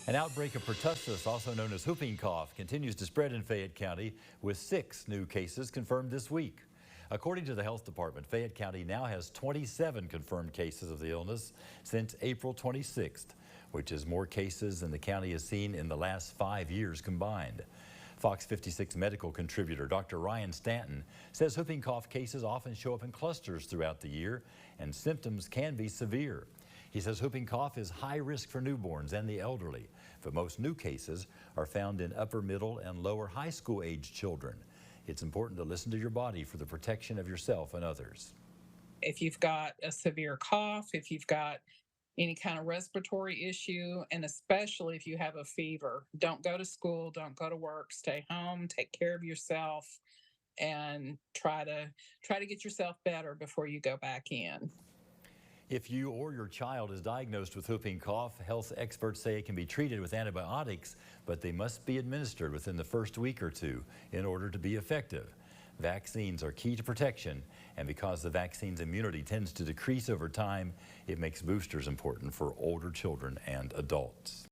An outbreak of pertussis, also known as whooping cough, continues to spread in Fayette County with 6 new cases confirmed this week. According to the health department, Fayette County now has 27 confirmed cases of the illness since April 26th, which is more cases than the county has seen in the last 5 years combined. Fox 56 medical contributor Dr. Ryan Stanton says whooping cough cases often show up in clusters throughout the year and symptoms can be severe. He says whooping cough is high risk for newborns and the elderly, but most new cases are found in upper middle and lower high school age children. It's important to listen to your body for the protection of yourself and others. If you've got a severe cough, if you've got any kind of respiratory issue, and especially if you have a fever, don't go to school, don't go to work, stay home, take care of yourself, and try to get yourself better before you go back in. If you or your child is diagnosed with whooping cough, health experts say it can be treated with antibiotics, but they must be administered within the first week or two in order to be effective. Vaccines are key to protection, and because the vaccine's immunity tends to decrease over time, it makes boosters important for older children and adults.